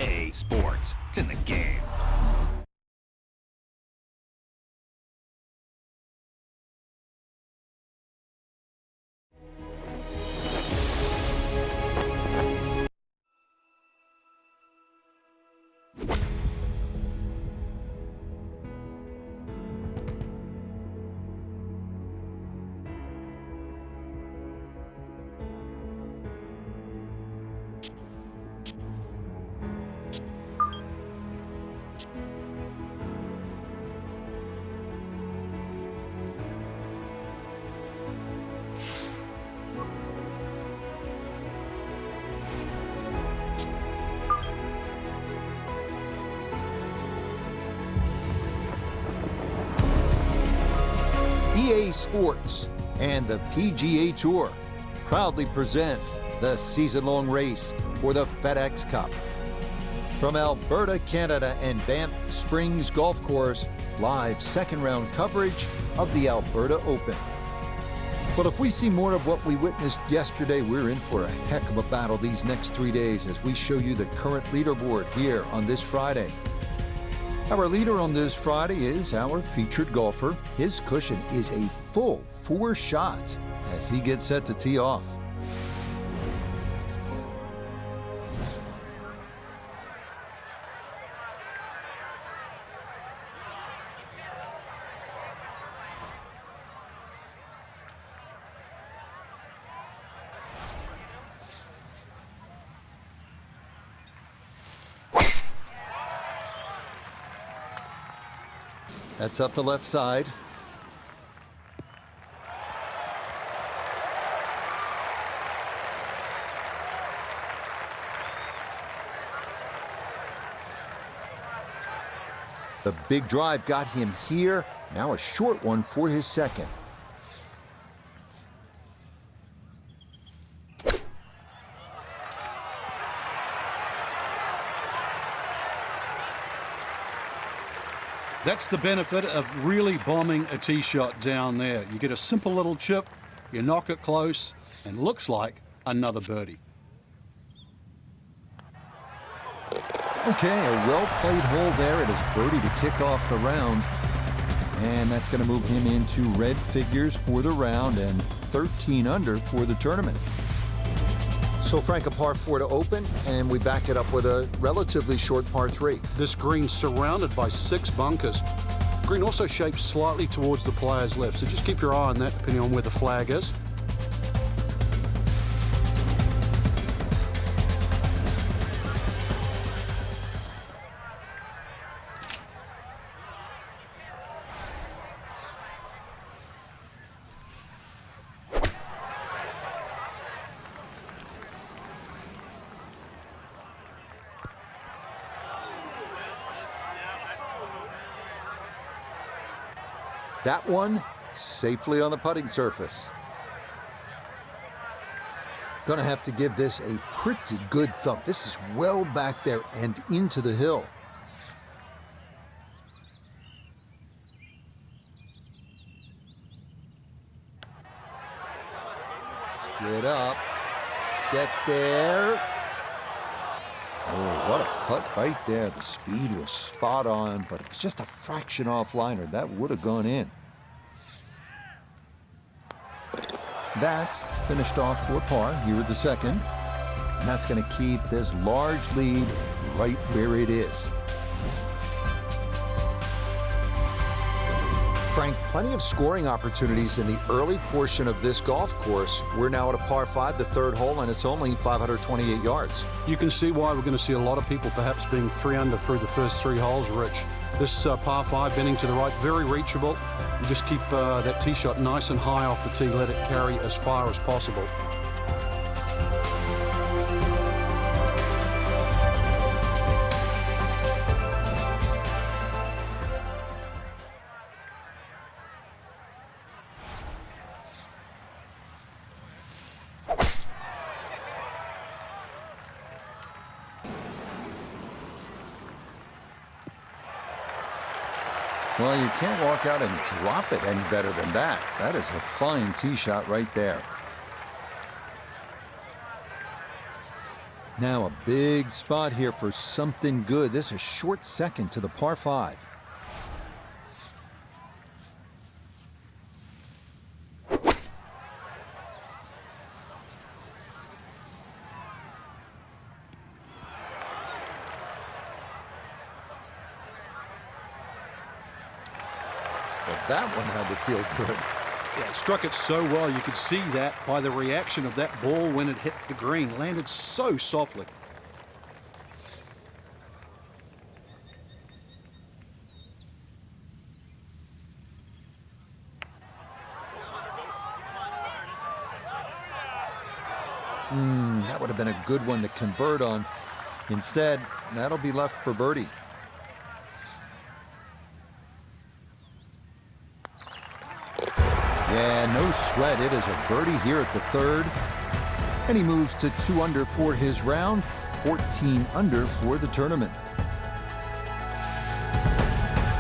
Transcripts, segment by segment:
EA Sports. It's in the game. EA Sports and the PGA Tour proudly present the season-long race for the FedEx Cup. From Alberta, Canada and Banff Springs Golf Course, live second-round coverage of the Alberta Open. But if we see more of what we witnessed yesterday, we're in for a heck of a battle these next 3 days as we show you the current leaderboard here on this Friday. Our leader on this Friday is our featured golfer. His cushion is a full 4 shots as he gets set to tee off. That's up the left side. The big drive got him here. Now a short one for his second. That's the benefit of really bombing a tee shot down there. You get a simple little chip, you knock it close, and looks like another birdie. Okay, a well-played hole there. It is birdie to kick off the round. And that's going to move him into red figures for the round and 13 under for the tournament. So, Frank, a par 4 to open, and we back it up with a relatively short par 3. This green's surrounded by 6 bunkers. Green also shaped slightly towards the player's left, so just keep your eye on that depending on where the flag is. That one safely on the putting surface. Gonna have to give this a pretty good thump. This is well back there and into the hill. Get up. Get there. Oh, what a putt right there. The speed was spot on, but it was just a fraction off liner. That would have gone in. That finished off for par here at the second. And that's going to keep this large lead right where it is. Frank, plenty of scoring opportunities in the early portion of this golf course. We're now at a par 5, the third hole, and it's only 528 yards. You can see why we're going to see a lot of people perhaps being 3 under through the first 3 holes, Rich. This par 5 bending to the right, very reachable. You just keep that tee shot nice and high off the tee, let it carry as far as possible. Well, you can't walk out and drop it any better than that. That is a fine tee shot right there. Now a big spot here for something good. This is a short second to the par 5. But that one had to feel good. Yeah, it struck it so well. You could see that by the reaction of that ball when it hit the green. Landed so softly. That would have been a good one to convert on. Instead, that'll be left for birdie. Yeah, no sweat. It is a birdie here at the 3rd. And he moves to 2 under for his round, 14 under for the tournament.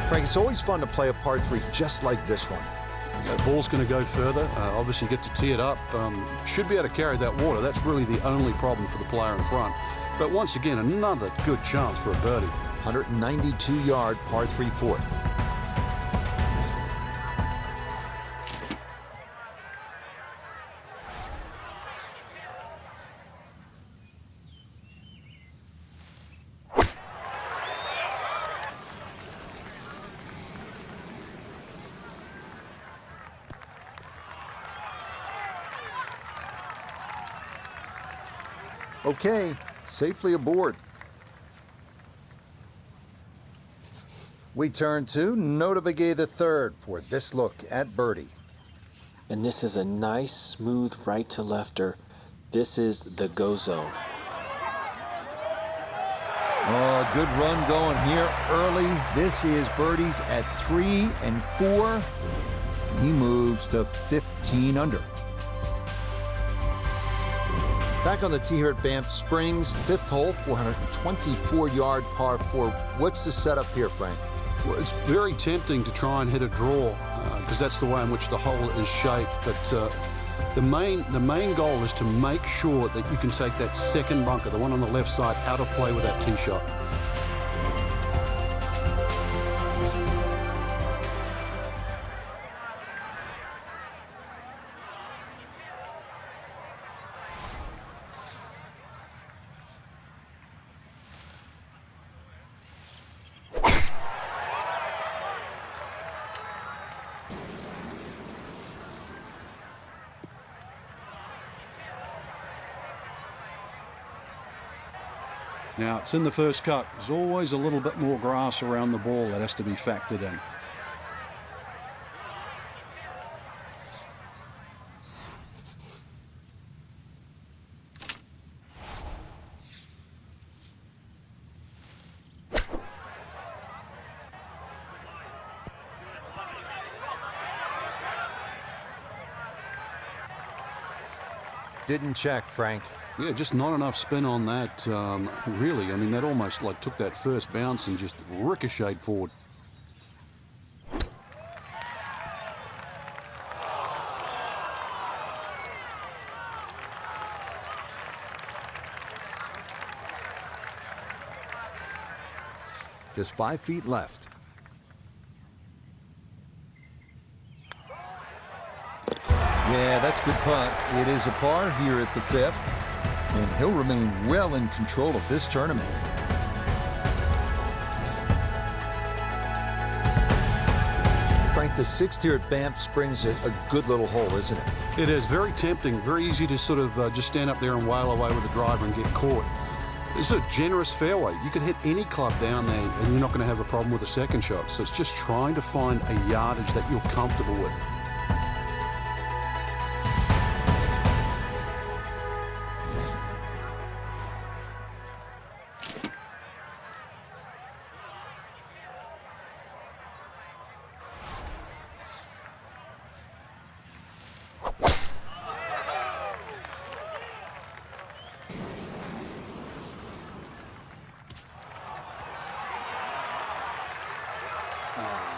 Frank, it's always fun to play a par 3 just like this one. The ball's going to go further. Obviously, get to tee it up. Should be able to carry that water. That's really the only problem for the player in front. But once again, another good chance for a birdie. 192-yard par 3 4th. Okay, safely aboard. We turn to Notabegay III for this look at birdie. And this is a nice, smooth right to lefter. This is the go zone. Oh, good run going here early. This is birdies at 3 and 4. He moves to 15 under. Back on the tee here at Banff Springs, 5th hole, 424-yard par 4. What's the setup here, Frank? Well, it's very tempting to try and hit a draw because that's the way in which the hole is shaped. But the main goal is to make sure that you can take that second bunker, the one on the left side, out of play with that tee shot. Now, it's in the first cut. There's always a little bit more grass around the ball that has to be factored in. Didn't check, Frank. Yeah, just not enough spin on that, really. I mean, that almost like took that first bounce and just ricocheted forward. Just 5 feet left. Yeah, that's a good putt. It is a par here at the 5th. And he'll remain well in control of this tournament. Frank, the 6th here at Banff Springs is a good little hole, isn't it? It is very tempting, very easy to sort of just stand up there and wail away with the driver and get caught. This is a generous fairway. You could hit any club down there and you're not going to have a problem with the second shot. So it's just trying to find a yardage that you're comfortable with.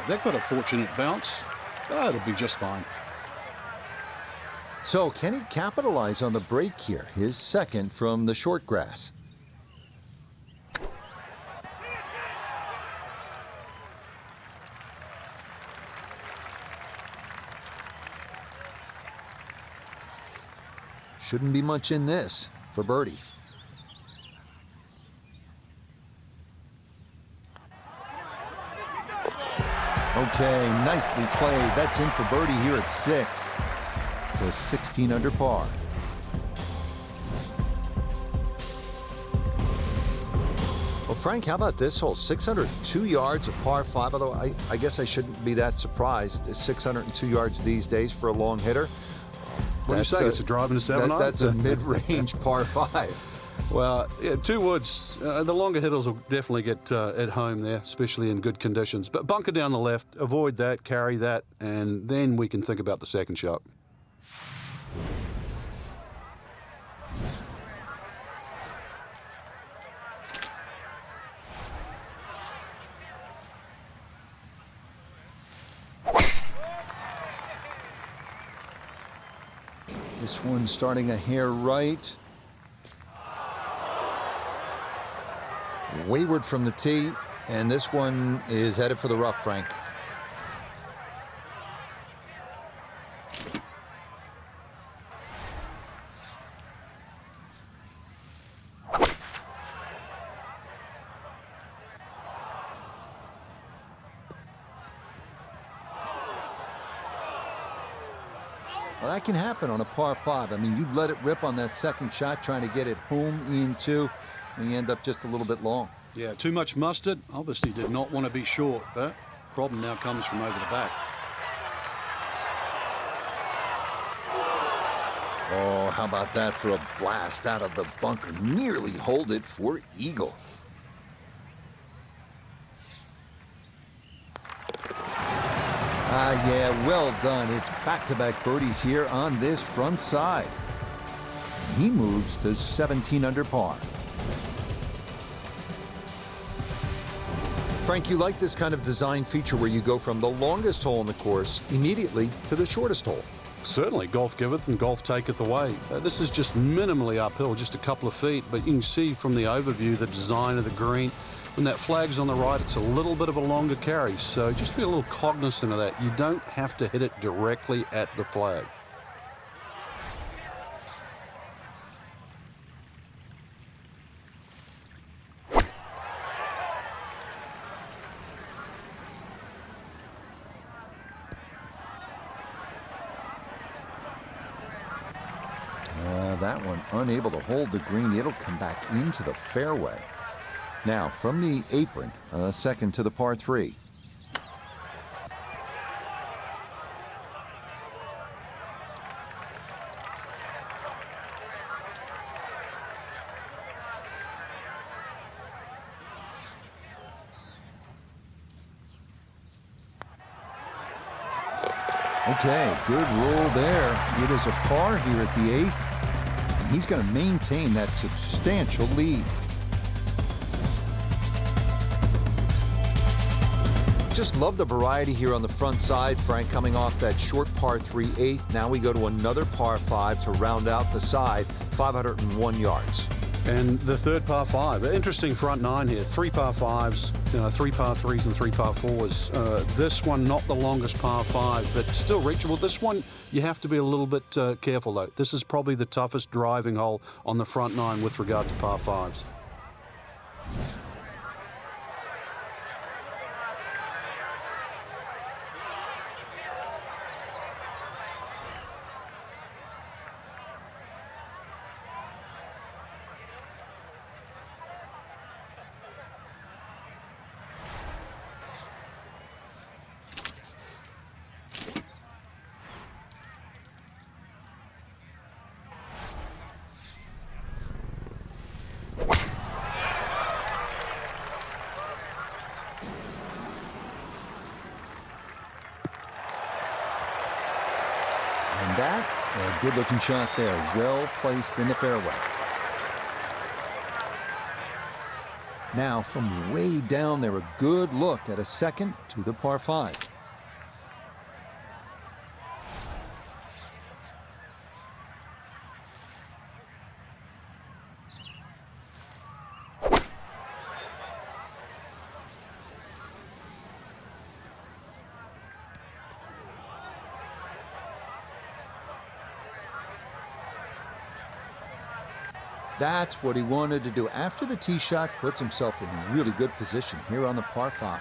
That got a fortunate bounce. It'll be just fine. So can he capitalize on the break here? His second from the short grass. shouldn't be much in this for birdie. Okay, nicely played. That's in for birdie here at 6. To 16 under par. Well, Frank, how about this hole? 602 yards, a par 5, although I guess I shouldn't be that surprised. It's 602 yards these days for a long hitter. What do you say? It's a driving a 7-iron? That's a mid-range par 5. Well, yeah, 2 woods. The longer hitters will definitely get at home there, especially in good conditions. But bunker down the left, avoid that, carry that, and then we can think about the second shot. This one's starting a hair right. Wayward from the tee, and this one is headed for the rough, Frank. Well, that can happen on a par 5. I mean, you let it rip on that second shot, trying to get it home in 2, and you end up just a little bit long. Yeah, too much mustard. Obviously did not want to be short, but problem now comes from over the back. Oh, how about that for a blast out of the bunker? Nearly hold it for eagle. Yeah, well done. It's back-to-back birdies here on this front side. He moves to 17 under par. Frank, you like this kind of design feature where you go from the longest hole in the course immediately to the shortest hole. Certainly, golf giveth and golf taketh away. This is just minimally uphill, just a couple of feet, but you can see from the overview the design of the green. When that flag's on the right, it's a little bit of a longer carry, so just be a little cognizant of that. You don't have to hit it directly at the flag. That one unable to hold the green. It'll come back into the fairway. Now, from the apron, second to the par 3. Okay, good roll there. It is a par here at the 8th. He's going to maintain that substantial lead. Just love the variety here on the front side, Frank, coming off that short par 3 8th. Now we go to another par 5 to round out the side, 501 yards. And the third par 5, interesting front 9 here. 3 par 5s, 3 par 3s and 3 par 4s. This one not the longest par 5, but still reachable. This one you have to be a little bit careful though. This is probably the toughest driving hole on the front 9 with regard to par 5s. And that, a good-looking shot there, well placed in the fairway. Now, from way down there, a good look at a second to the par 5. That's what he wanted to do. After the tee shot, puts himself in really good position here on the par 5.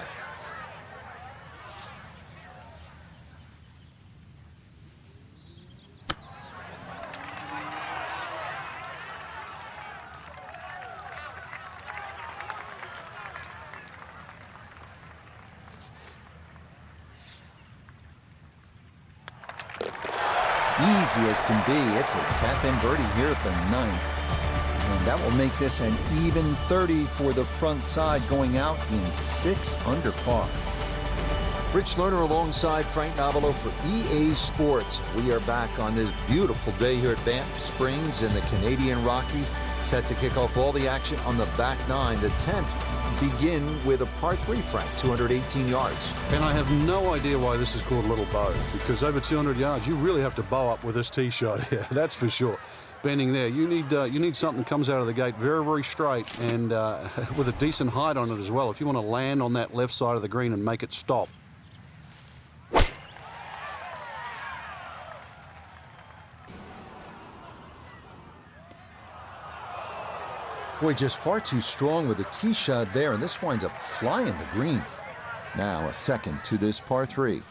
Easy as can be. It's a tap-in birdie here at the 9th. And that will make this an even 30 for the front side, going out in 6 under par. Rich Lerner alongside Frank Nobilo for EA Sports. We are back on this beautiful day here at Banff Springs in the Canadian Rockies. Set to kick off all the action on the back 9. The 10th begin with a par 3, Frank, 218 yards. And I have no idea why this is called Little Bow, because over 200 yards, you really have to bow up with this tee shot here. That's for sure. Bending there, you need something that comes out of the gate very, very straight and with a decent height on it as well. If you want to land on that left side of the green and make it stop. Boy, just far too strong with a tee shot there, and this winds up flying the green. Now a second to this par 3.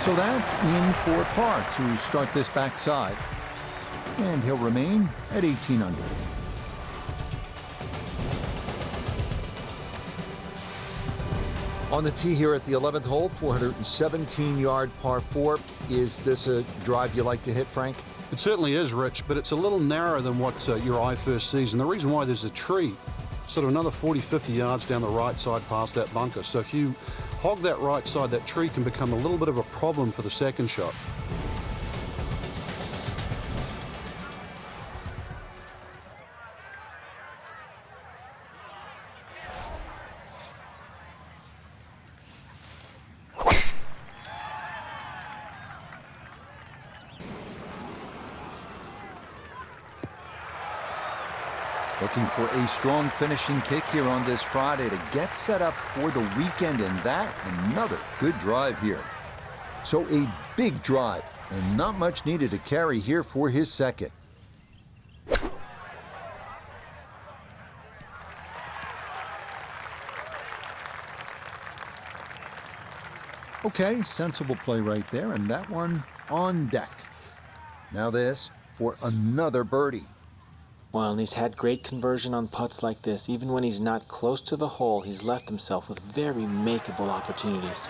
So that's in for par to start this backside. And he'll remain at 18 under. On the tee here at the 11th hole, 417-yard par 4. Is this a drive you like to hit, Frank? It certainly is, Rich, but it's a little narrower than what your eye first sees. And the reason why, there's a tree sort of another 40, 50 yards down the right side past that bunker. So if you hog that right side, that tree can become a little bit of a problem for the second shot. Looking for a strong finishing kick here on this Friday to get set up for the weekend, and that another good drive here. So a big drive and not much needed to carry here for his second. Okay, sensible play right there, and that one on deck. Now this for another birdie. Well, and he's had great conversion on putts like this. Even when he's not close to the hole, he's left himself with very makeable opportunities.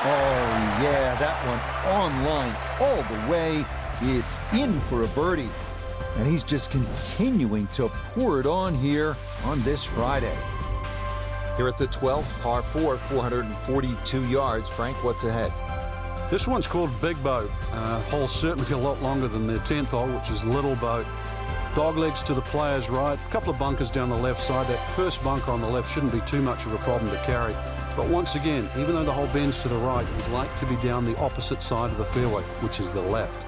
Oh, yeah, that one on line all the way. It's in for a birdie. And he's just continuing to pour it on here on this Friday. Here at the 12th, par 4, 442 yards. Frank, what's ahead? This one's called Big Boat. Hole's certainly a lot longer than the 10th hole, which is Little Boat. Dog legs to the player's right, a couple of bunkers down the left side. That first bunker on the left shouldn't be too much of a problem to carry. But once again, even though the hole bends to the right, you'd like to be down the opposite side of the fairway, which is the left.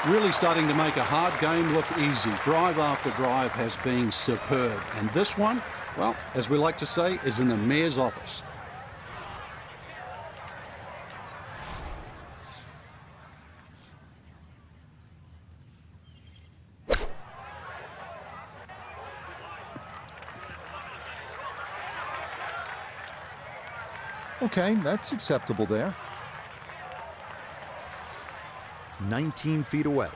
Really starting to make a hard game look easy. Drive after drive has been superb. And this one, well, as we like to say, is in the mayor's office. Okay, that's acceptable there. 19 feet away.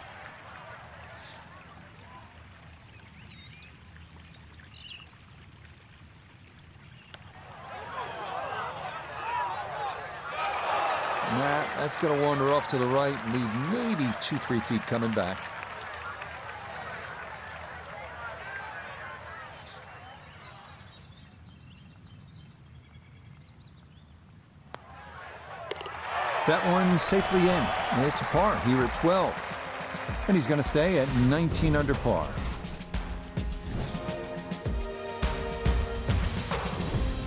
That's going to wander off to the right and leave maybe 2-3 feet coming back. That one safely in. It's a par here at 12. And he's going to stay at 19 under par.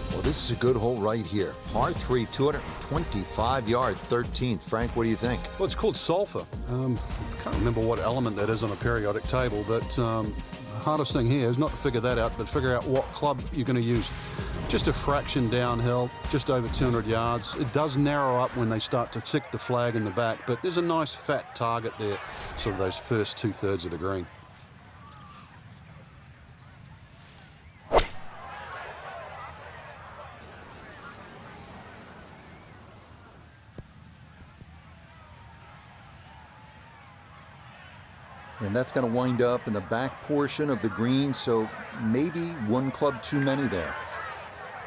Well, this is a good hole right here. Par 3, 225-yard 13th. Frank, what do you think? Well, it's called sulfur. I can't remember what element that is on a periodic table, but the hardest thing here is not to figure that out, but figure out what club you're going to use. Just a fraction downhill, just over 200 yards. It does narrow up when they start to stick the flag in the back, but there's a nice fat target there, sort of those first 2/3 of the green. And that's going to wind up in the back portion of the green, so maybe one club too many there.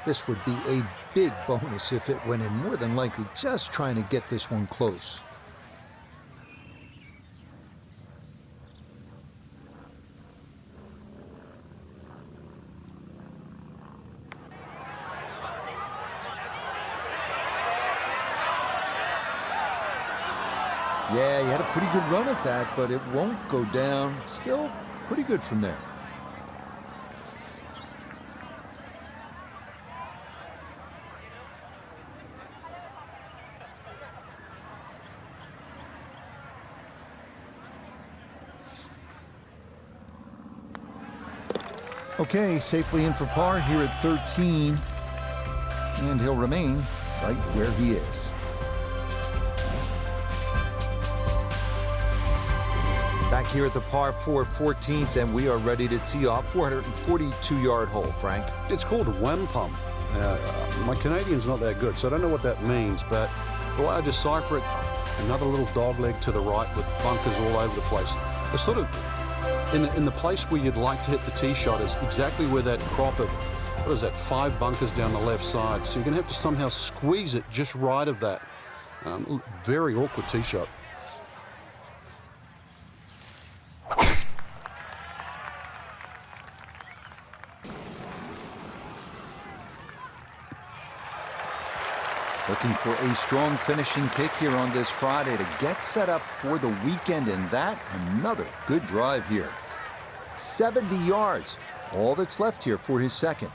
This would be a big bonus if it went in, more than likely just trying to get this one close. Yeah, he had a pretty good run at that, but it won't go down. Still pretty good from there. Okay, safely in for par here at 13. And he'll remain right where he is. Back here at the par 4 14th, and we are ready to tee off. 442-yard hole, Frank. It's called a wampum. My Canadian's not that good, so I don't know what that means, but the way I decipher it, another little dog leg to the right with bunkers all over the place. It's sort of in the place where you'd like to hit the tee shot is exactly where that crop of, what is that, 5 bunkers down the left side. So you're going to have to somehow squeeze it just right of that. Very awkward tee shot. Looking for a strong finishing kick here on this Friday to get set up for the weekend, and that another good drive here. 70 yards, all that's left here for his second.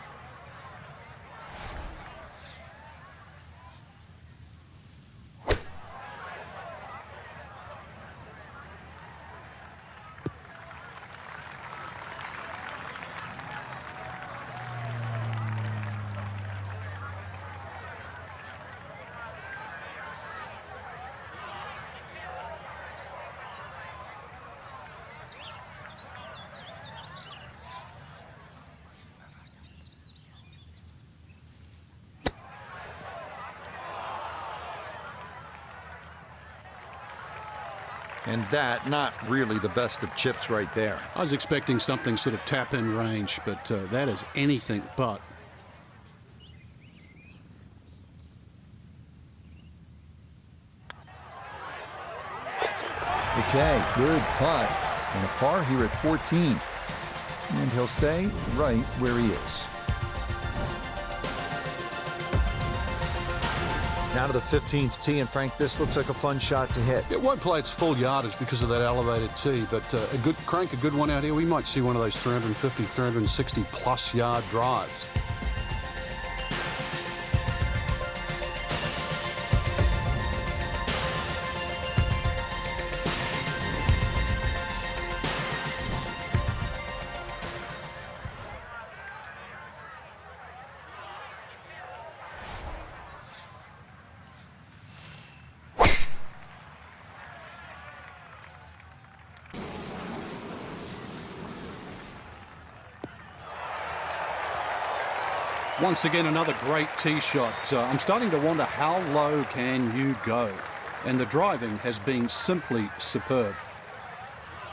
And that, not really the best of chips right there. I was expecting something sort of tap-in range, but that is anything but. Okay, good putt. And a par here at 14. And he'll stay right where he is. Now to the 15th tee, and Frank, this looks like a fun shot to hit. It won't play its full yardage because of that elevated tee, but a good one out here. We might see one of those 350, 360 plus yard drives. Once again, another great tee shot. I'm starting to wonder how low can you go? And the driving has been simply superb.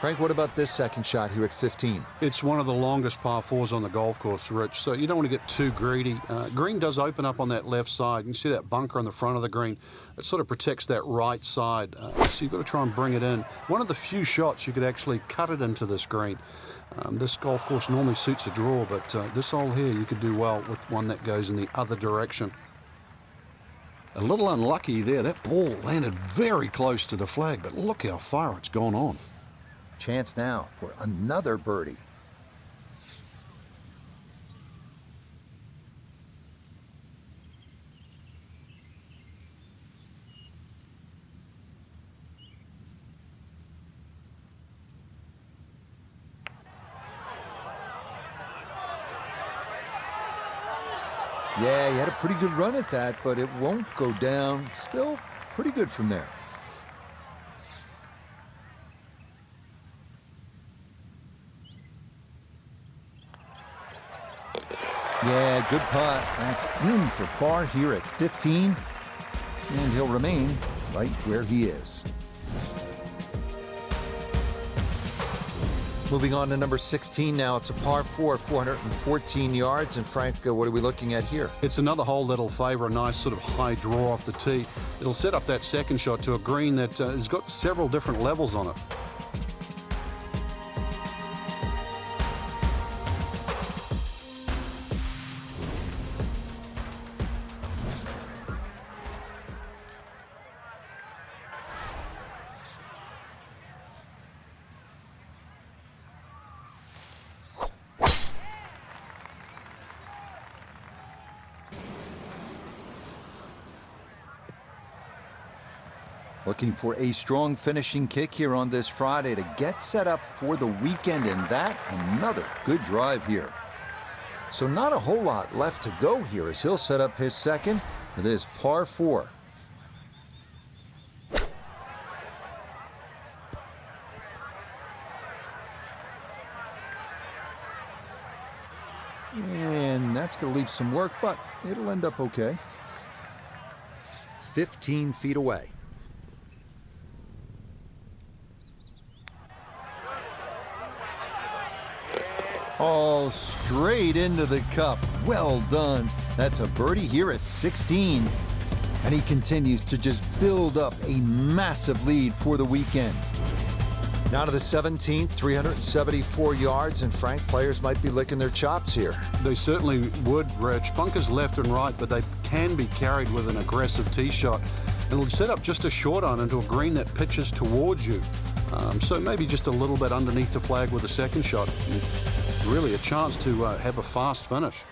Frank, what about this second shot here at 15? It's one of the longest par 4s on the golf course, Rich, so you don't want to get too greedy. Green does open up on that left side. You can see that bunker on the front of the green. It sort of protects that right side, so you've got to try and bring it in. One of the few shots you could actually cut it into this green. This golf course normally suits a draw, but this hole here you could do well with one that goes in the other direction. A little unlucky there. That ball landed very close to the flag, but look how far it's gone on. Chance now for another birdie. Yeah, he had a pretty good run at that, but it won't go down. Still pretty good from there. Yeah, good putt. That's in for par here at 15. And he'll remain right where he is. Moving on to number 16 now. It's a par 4, 414 yards. And Frank, what are we looking at here? It's another hole that'll favour a nice sort of high draw off the tee. It'll set up that second shot to a green that has got several different levels on it. Looking for a strong finishing kick here on this Friday to get set up for the weekend, and that another good drive here. So not a whole lot left to go here as he'll set up his second to this par 4. And that's going to leave some work, but it'll end up okay. 15 feet away. Oh, straight into the cup. Well done. That's a birdie here at 16. And he continues to just build up a massive lead for the weekend. Now to the 17th, 374 yards, and Frank, players might be licking their chops here. They certainly would, Rich. Bunkers left and right, but they can be carried with an aggressive tee shot. It'll set up just a short iron into a green that pitches towards you. So maybe just a little bit underneath the flag with a second shot. Really a chance to have a fast finish.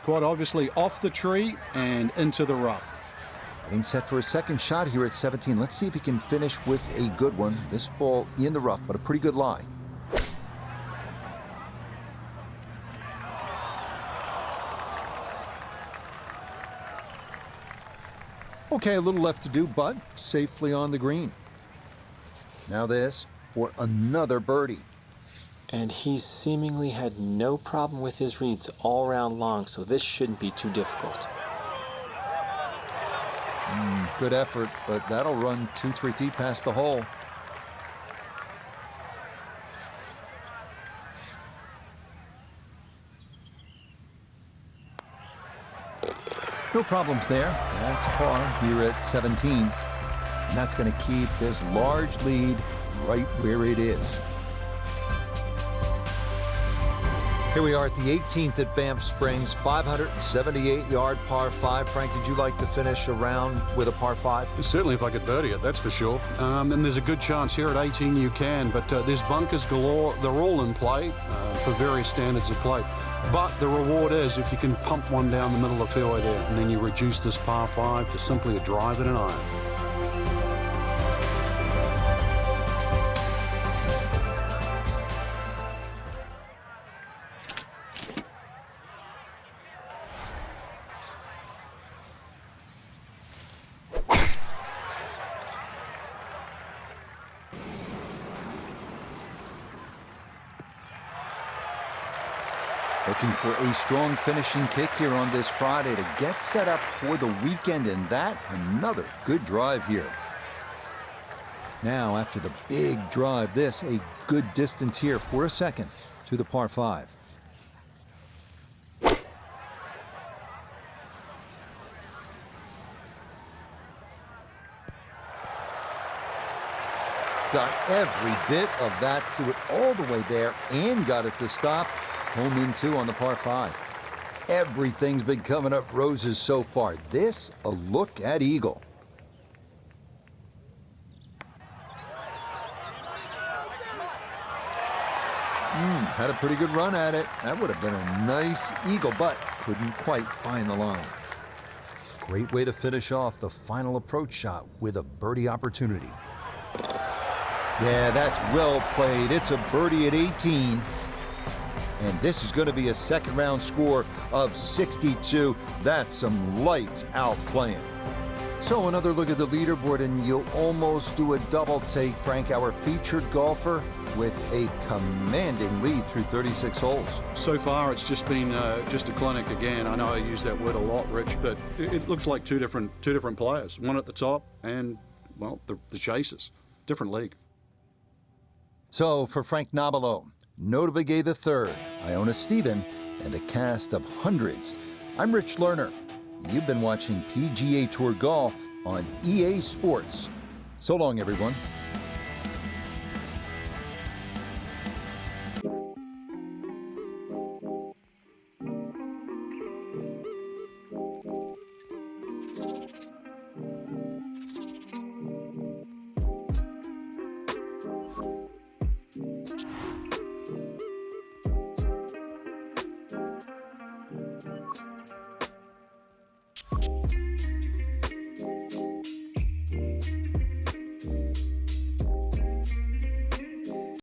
Quite obviously off the tree and into the rough. Getting set for a second shot here at 17. Let's see if he can finish with a good one. This ball in the rough, but a pretty good lie. Okay, a little left to do, but safely on the green. Now this for another birdie. And he's seemingly had no problem with his reads all round long, so this shouldn't be too difficult. Good effort, but that'll run 2-3 feet past the hole. No problems there. That's par here at 17. And that's going to keep this large lead right where it is. Here we are at the 18th at Banff Springs, 578-yard par 5. Frank, did you like to finish a round with a par 5? Certainly if I could birdie it, that's for sure. And there's a good chance here at 18 you can, but there's bunkers galore. They're all in play for various standards of play. But the reward is if you can pump one down the middle of the fairway there, and then you reduce this par 5 to simply a drive and an iron. Looking for a strong finishing kick here on this Friday to get set up for the weekend, and that another good drive here. Now, after the big drive, this a good distance here for a second to the par 5. Got every bit of that, threw it all the way there and got it to stop. Home in 2 on the par 5. Everything's been coming up roses so far. This a look at eagle. Had a pretty good run at it. That would have been a nice eagle, but couldn't quite find the line. Great way to finish off the final approach shot with a birdie opportunity. Yeah, that's well played. It's a birdie at 18. And this is going to be a second round score of 62. That's some lights out playing. So another look at the leaderboard, and you'll almost do a double take, Frank. Our featured golfer with a commanding lead through 36 holes. So far, it's just been just a clinic again. I know I use that word a lot, Rich, but it looks like two different players. One at the top and, well, the chasers. Different league. So for Frank Nobilo, Notable Gay III, Iona Stephen, and a cast of hundreds, I'm Rich Lerner. You've been watching PGA Tour Golf on EA Sports. So long, everyone.